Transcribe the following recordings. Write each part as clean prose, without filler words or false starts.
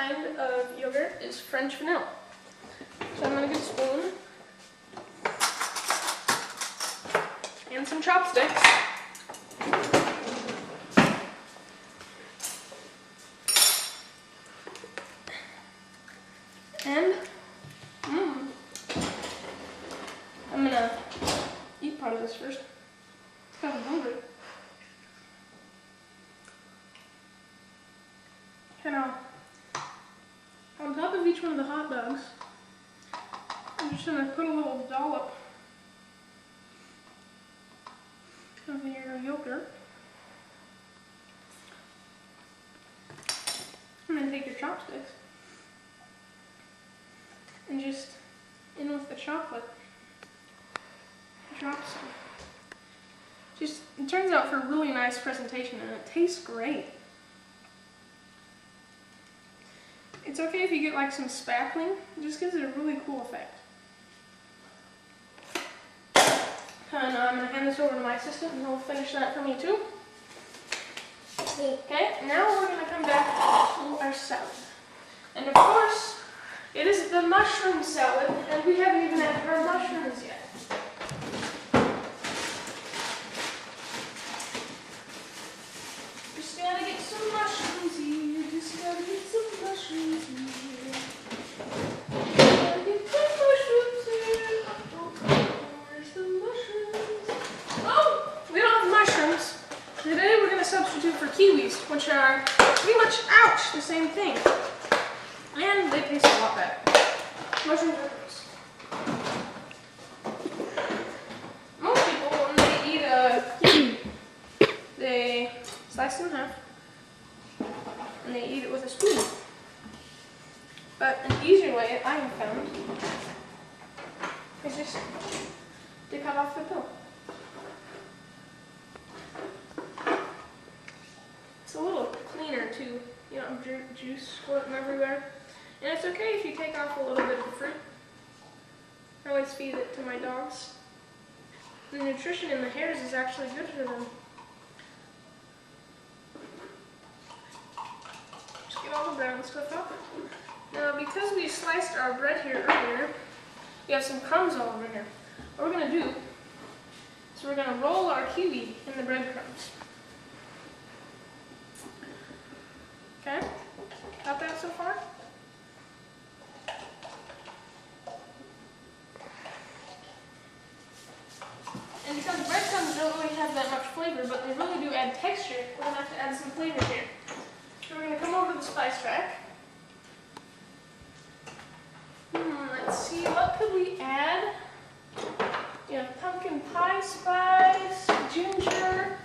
kind of yogurt is French vanilla. So I'm going to get a spoon and some chopsticks. And I'm going to eat part of this first. Because I'm hungry. And on top of each one of the hot dogs, I'm just going to put a little dollop of your yogurt. And then take your chopsticks and just in with the chocolate, drop some. Just, it turns out for a really nice presentation and it tastes great. It's okay if you get like some spackling, it just gives it a really cool effect. And I'm going to hand this over to my assistant and he'll finish that for me too. Okay, now we're going to come back to our salad. And of course, it is the mushroom salad, and we haven't even had our mushrooms yet. Just gotta get some mushrooms here. Just gotta get some mushrooms here. Gotta get some mushrooms here. Oh, where's the mushrooms? Oh, we don't have mushrooms. Today we're gonna substitute for kiwis, which are pretty much, ouch, the same thing. And they taste a lot better. Mushrooms are gross. Most people, when they eat a kiwi, they slice it in half and they eat it with a spoon. But an easier way I have found is just to cut off the pill. It's a little cleaner too. You don't have juice squirting everywhere. And it's okay if you take off a little bit of the fruit. I always feed it to my dogs. The nutrition in the hairs is actually good for them. Just get all the brown stuff off. Now, because we sliced our bread here earlier, we have some crumbs all over here. What we're going to do is we're going to roll our kiwi in the breadcrumbs. Okay? Got that so far? And because breadcrumbs don't really have that much flavor, but they really do add texture, we're going to have to add some flavor here. So we're going to come over to the spice rack. Let's see, what could we add? You know, pumpkin pie spice, ginger.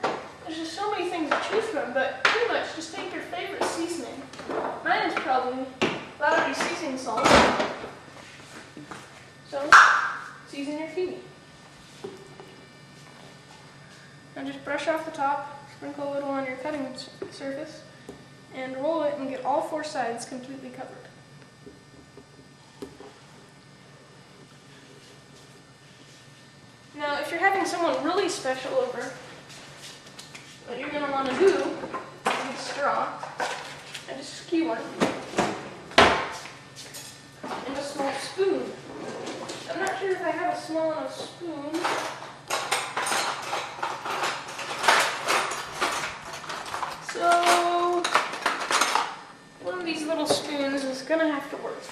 There's just so many things to choose from, but pretty much just take your favorite seasoning. Mine is probably Lowry seasoning salt. So, season your kiwi. And just brush off the top, sprinkle a little on your cutting surface, and roll it and get all four sides completely covered. Now, if you're having someone really special over, what you're going to want to do is get a straw and just skew one and a small spoon. I'm not sure if I have a small enough spoon. So, one of these little spoons is going to have to work.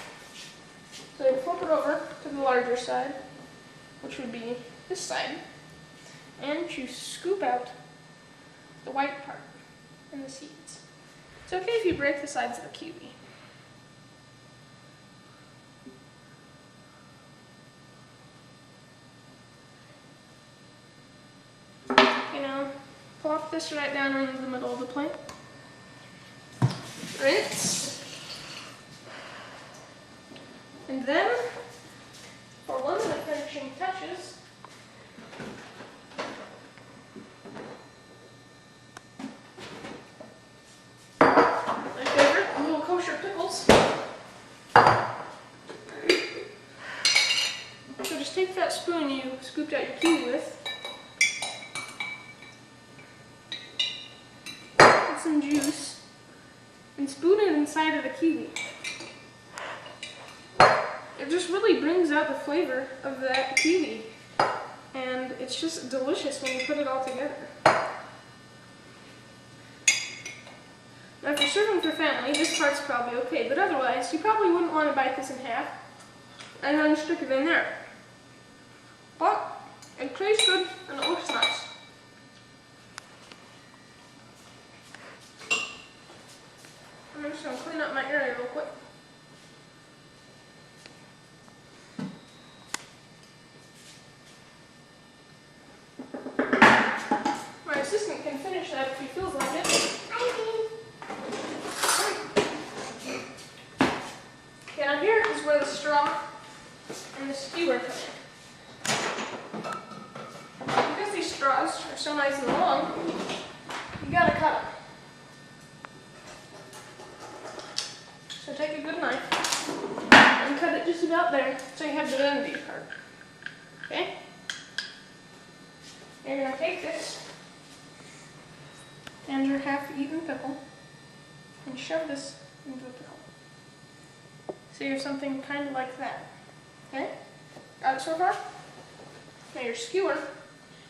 So you flip it over to the larger side, which would be this side, and you scoop out the white part and the seeds. It's okay if you break the sides of the kiwi. You know, plop this right down into the middle of the plate. Rinse. And then, for one of the finishing touches, my favorite, little kosher pickles. So just take that spoon you scooped out your kiwi with, some juice, and spoon it inside of the kiwi. just really brings out the flavor of that kiwi. And it's just delicious when you put it all together. Now if you're serving for family, this part's probably okay, but otherwise, you probably wouldn't want to bite this in half and then stick it in there. But it tastes good and it looks nice. I'm just going to clean up my area real quick. My assistant can finish that if he feels like it. Okay, now here is where the straw and the skewer come in. Because these straws are so nice and long, you gotta cut them. So take a good knife and cut it just about there so you have the vanity part. Okay? You're gonna take this and your half-eaten pickle and shove this into the pickle. So you have something kind of like that. Okay? Got it so far? Now your skewer,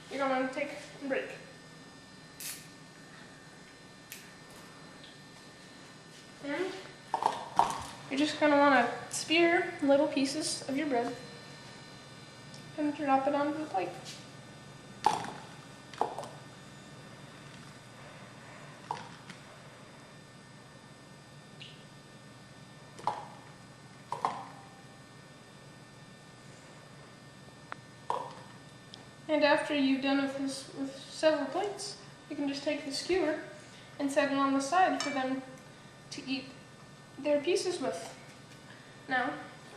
you're going to take and break. And you're just going to want to spear little pieces of your bread and drop it onto the plate. And after you've done with several plates, you can just take the skewer and set it on the side for them to eat their pieces with. Now,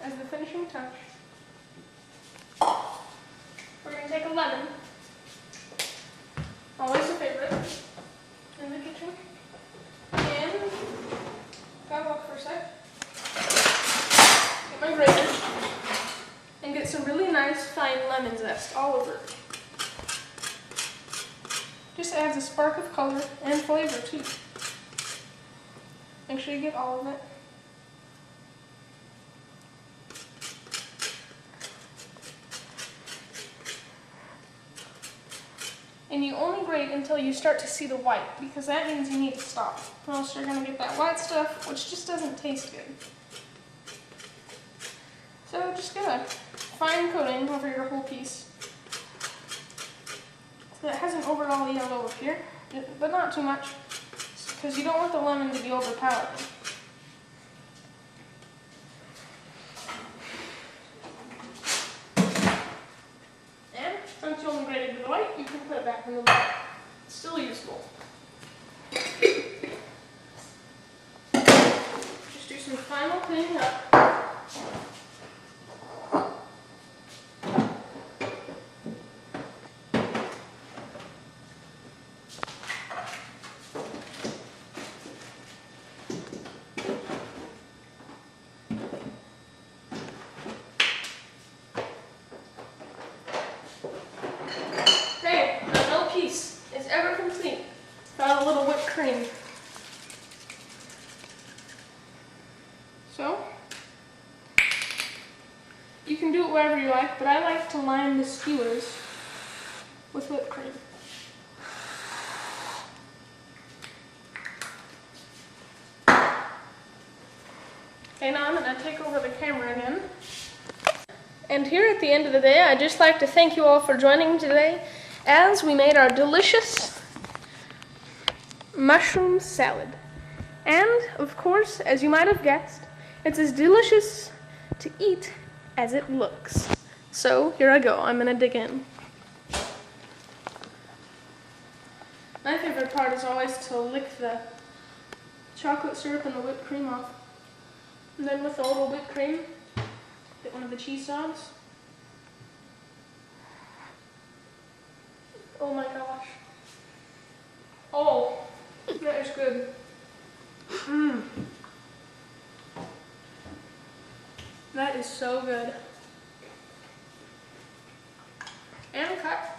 as the finishing touch, we're going to take a lemon, always a favorite in the kitchen, and gotta look for a sec. Get my grater and get some really nice fine lemon zest all over it. Just adds a spark of color and flavor too. Make sure you get all of it. And you only grate until you start to see the white, because that means you need to stop. Or else you're going to get that white stuff, which just doesn't taste good. So just get a fine coating over your whole piece. So it has an overall yellow up here, but not too much, because you don't want the lemon to be overpowering. And since you only grated the white, you can put it back in the bowl. It's still useful. Just do some final cleaning up. Got a little whipped cream. So, you can do it wherever you like, but I like to line the skewers with whipped cream. Okay, now I'm going to take over the camera again. And here at the end of the day, I'd just like to thank you all for joining today as we made our delicious mushroom salad. And, of course, as you might have guessed, it's as delicious to eat as it looks. So, here I go. I'm going to dig in. My favorite part is always to lick the chocolate syrup and the whipped cream off. And then with a little whipped cream, get one of the cheese dogs. Oh my gosh. Oh, that is good. Mmm. That is so good. And cut.